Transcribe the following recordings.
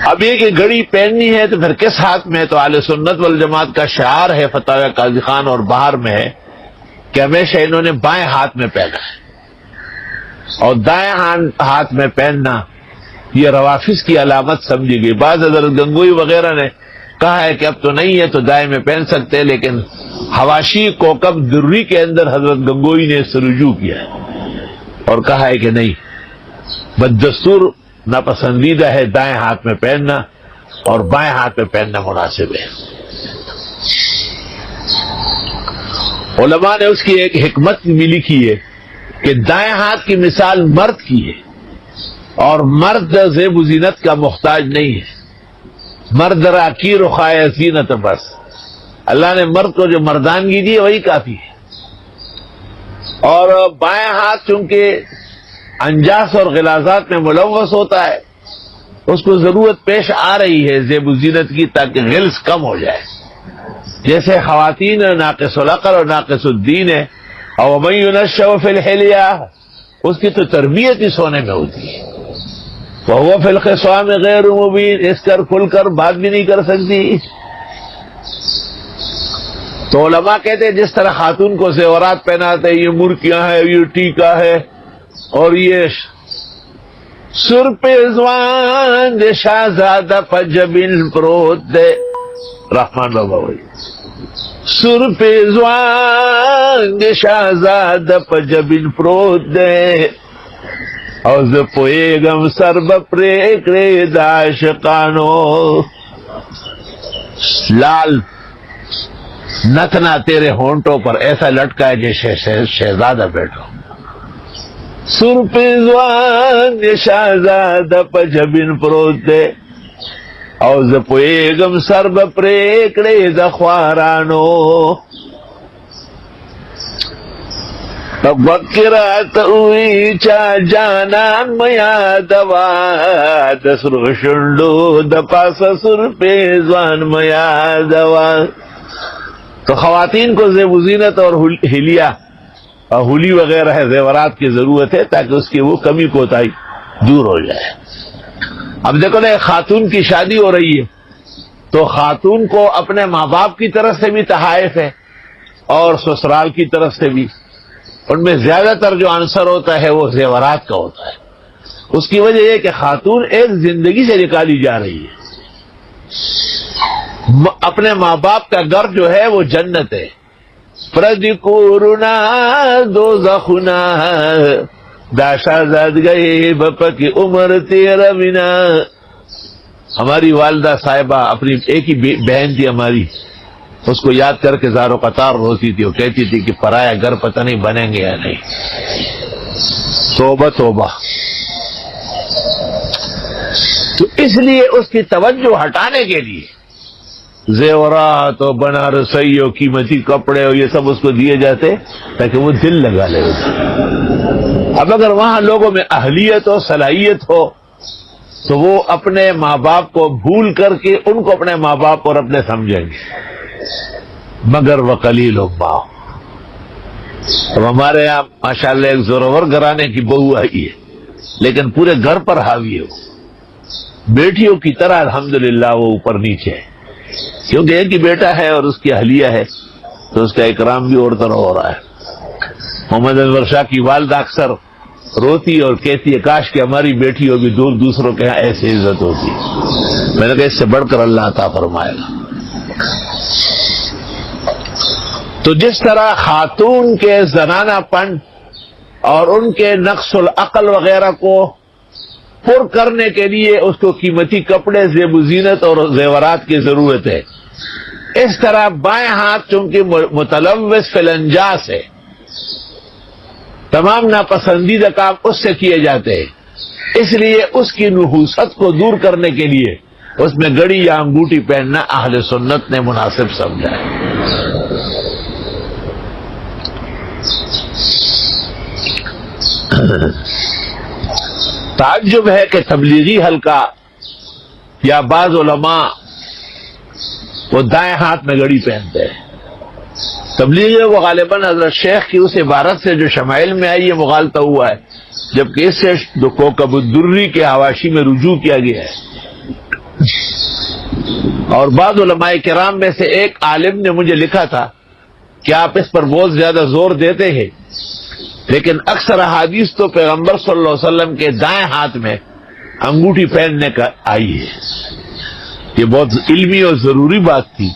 اب یہ کہ گھڑی پہننی ہے تو پھر کس ہاتھ میں ہے؟ تو اہل سنت والجماعت کا شعار ہے، فتاوی قاضی خان اور باہر میں ہے کہ ہمیشہ انہوں نے بائیں ہاتھ میں پہنا ہے، اور دائیں ہاتھ میں پہننا یہ روافظ کی علامت سمجھی گئی۔ بعض حضرت گنگوئی وغیرہ نے کہا ہے کہ اب تو نہیں ہے تو دائیں میں پہن سکتے ہیں، لیکن حواشی کوکب دری کے اندر حضرت گنگوئی نے اس سے رجوع کیا ہے اور کہا ہے کہ نہیں، بددستور ناپسندیدہ ہے دائیں ہاتھ میں پہننا، اور بائیں ہاتھ میں پہننا مناسب ہے۔ علماء نے اس کی ایک حکمت بھی لکھی ہے کہ دائیں ہاتھ کی مثال مرد کی ہے، اور مرد زیب و زینت کا محتاج نہیں ہے۔ مرد راکیر و خائے زینت، بس اللہ نے مرد کو جو مردانگی دی ہے وہی کافی ہے۔ اور بائیں ہاتھ چونکہ انجاس اور غلاظات میں ملوث ہوتا ہے، اس کو ضرورت پیش آ رہی ہے زیب و زینت کی تاکہ غلظ کم ہو جائے۔ جیسے خواتین ناقص العقل اور ناقص الدین ہے، اور ومن ينشأ فی الحلیہ، اس کی تو تربیت ہی سونے میں ہوتی ہے۔ وہو فی الخصام غیر مبین، اس کر کھل کر بات بھی نہیں کر سکتی۔ تو علماء کہتے ہیں جس طرح خاتون کو زیورات پہناتے ہیں، یہ مرکیاں ہے، یہ ٹیکا ہے، اور یہ سر پہ زوان شہزادہ پجبن پروت دے، رحمان بابا وہی سر پہ زوان شہزادہ پجبن پروت دے، اور پوئےگم سر بپریکڑے داشقانو، لال نتنا تیرے ہونٹوں پر ایسا لٹکا ہے جیسے شہزادہ بیٹھو۔ سر پہ زوان شہزادہ پجبن پروت دے، اور پوئےگم سر بپریکڑے دخوارانو، بکرات اوئی چا جانان میا دوا، دسرو شنڈو دپاس سر پہ زوان میا دوا۔ تو خواتین کو زیب و زینت اور حلیہ اور ہولی وغیرہ ہے زیورات کی ضرورت ہے تاکہ اس کی وہ کمی کوتاہی دور ہو جائے۔ اب دیکھو نا، ایک خاتون کی شادی ہو رہی ہے تو خاتون کو اپنے ماں باپ کی طرف سے بھی تحائف ہے اور سسرال کی طرف سے بھی، ان میں زیادہ تر جو عنصر ہوتا ہے وہ زیورات کا ہوتا ہے۔ اس کی وجہ یہ کہ خاتون ایک زندگی سے نکالی جا رہی ہے، اپنے ماں باپ کا گھر جو ہے وہ جنت ہے۔ پردکورنا دوزخنا، داشا زاد گئے بپا کی عمر تیرا بنا۔ ہماری والدہ صاحبہ، اپنی ایک ہی بہن تھی ہماری، اس کو یاد کر کے زارو قطار روتی تھی، وہ کہتی تھی کہ پرایا گھر پتہ نہیں بنیں گے یا نہیں۔ توبہ توبہ۔ تو اس لیے اس کی توجہ ہٹانے کے لیے زیورات اور بنارسی اور قیمتی کپڑے اور یہ سب اس کو دیے جاتے تاکہ وہ دل لگا لے۔ اب اگر وہاں لوگوں میں اہلیت اور صلاحیت ہو تو وہ اپنے ماں باپ کو بھول کر کے ان کو اپنے ماں باپ اور اپنے سمجھیں گے، مگر وقلیل ما۔ اب ہمارے یہاں ماشاءاللہ ایک زورور گھرانے کی بہو آئی ہے، لیکن پورے گھر پر حاوی ہے، وہ بیٹیوں کی طرح الحمدللہ وہ اوپر نیچے ہے، کیونکہ ایک ہی بیٹا ہے اور اس کی اہلیہ ہے تو اس کا اکرام بھی اور طرح ہو رہا ہے۔ محمد انور شاہ کی والدہ اکثر روتی اور کہتی ہے کاش کہ ہماری بیٹیوں بھی دوسروں کے یہاں ایسی عزت ہوتی۔ میں نے کہا اس سے بڑھ کر اللہ عطا فرمائے گا۔ تو جس طرح خاتون کے زنانہ پن اور ان کے نقص العقل وغیرہ کو پر کرنے کے لیے اس کو قیمتی کپڑے، زیب و زینت اور زیورات کی ضرورت ہے، اس طرح بائیں ہاتھ چونکہ متلوث فی الانجاس ہے، تمام ناپسندیدہ کام اس سے کیے جاتے ہیں، اس لیے اس کی نحوست کو دور کرنے کے لیے اس میں گڑی یا انگوٹھی پہننا اہل سنت نے مناسب سمجھا ہے۔ تعجب ہے کہ تبلیغی حلقہ یا بعض علماء وہ دائیں ہاتھ میں گھڑی پہنتے ہیں۔ تبلیغی وہ غالباً حضرت شیخ کی اس عبارت سے جو شمائل میں آئی ہے مغالطہ ہوا ہے، جبکہ اس سے کوکب الدری کے حواشی میں رجوع کیا گیا ہے۔ اور بعض علماء کرام میں سے ایک عالم نے مجھے لکھا تھا کہ آپ اس پر بہت زیادہ زور دیتے ہیں، لیکن اکثر احادیث تو پیغمبر صلی اللہ علیہ وسلم کے دائیں ہاتھ میں انگوٹھی پہننے کا آئی ہے۔ یہ بہت علمی اور ضروری بات تھی،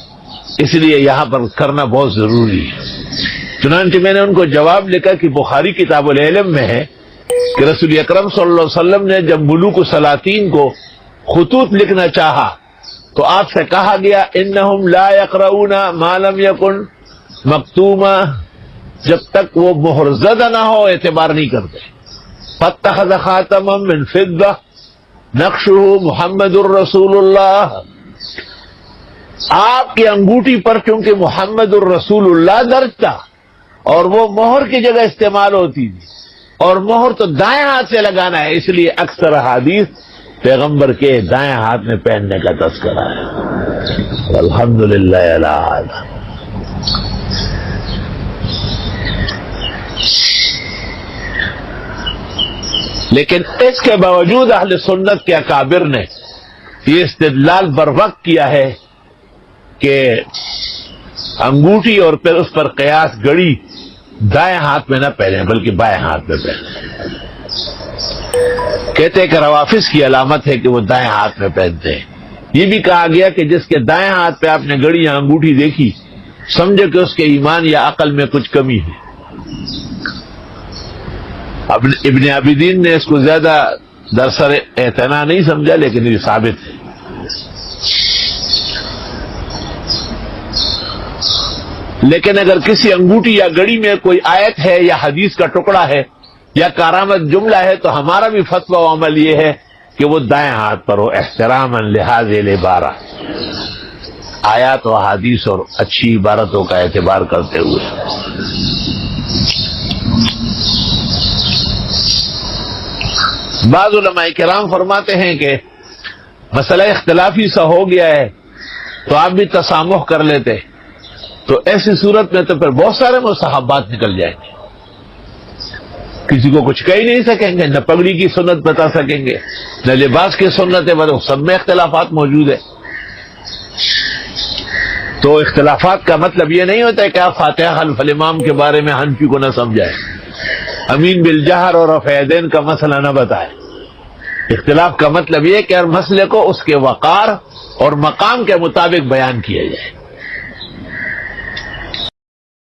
اس لیے یہاں پر کرنا بہت ضروری ہے۔ چنانچہ میں نے ان کو جواب لکھا کہ بخاری کتاب العلم میں ہے کہ رسول اکرم صلی اللہ علیہ وسلم نے جب ملوک السلاطین کو خطوط لکھنا چاہا تو آپ سے کہا گیا انہم لا یقرؤون ما لم یکن مکتوما، جب تک وہ مہر زدہ نہ ہو اعتبار نہیں کرتے۔ فاتخذ خاتما من فضہ نقشہ محمد الرسول اللہ، آپ کی انگوٹھی پر چونکہ محمد الرسول اللہ درج تھا اور وہ مہر کی جگہ استعمال ہوتی تھی، اور مہر تو دائیں ہاتھ سے لگانا ہے، اس لیے اکثر احادیث پیغمبر کے دائیں ہاتھ میں پہننے کا تذکرہ ہے۔ الحمدللہ علی ھذا۔ لیکن اس کے باوجود اہل سنت کے اکابر نے یہ استدلال بر وقت کیا ہے کہ انگوٹھی اور پھر اس پر قیاس گڑی دائیں ہاتھ میں نہ پہنے بلکہ بائیں ہاتھ میں پہنے۔ کہتے ہیں کہ روافظ کی علامت ہے کہ وہ دائیں ہاتھ میں پہنتے ہیں۔ یہ بھی کہا گیا کہ جس کے دائیں ہاتھ پہ آپ نے گڑی یا انگوٹھی دیکھی سمجھے کہ اس کے ایمان یا عقل میں کچھ کمی ہے۔ ابن عابدین نے اس کو زیادہ درسر اعتنا نہیں سمجھا، لیکن یہ ثابت ہے۔ لیکن اگر کسی انگوٹھی یا گڑی میں کوئی آیت ہے یا حدیث کا ٹکڑا ہے یا کارآمد جملہ ہے تو ہمارا بھی فتویٰ و عمل یہ ہے کہ وہ دائیں ہاتھ پر ہو، احتراما لحاظ العبارہ، آیات و حدیث اور اچھی عبارتوں کا اعتبار کرتے ہوئے۔ بعض علماء کرام فرماتے ہیں کہ مسئلہ اختلافی سا ہو گیا ہے تو آپ بھی تسامح کر لیتے، تو ایسی صورت میں تو پھر بہت سارے مستحبات نکل جائیں گے، کسی کو کچھ کہہ ہی نہیں سکیں گے، نہ پگڑی کی سنت بتا سکیں گے، نہ لباس کی سنت ہے، سب میں اختلافات موجود ہے۔ تو اختلافات کا مطلب یہ نہیں ہوتا ہے کہ آپ فاتحہ خلف الامام کے بارے میں حنفی کو نہ سمجھائیں، امین بالجہر اور رفع یدین کا مسئلہ نہ بتائیں۔ اختلاف کا مطلب یہ کہ ہر مسئلے کو اس کے وقار اور مقام کے مطابق بیان کیا جائے۔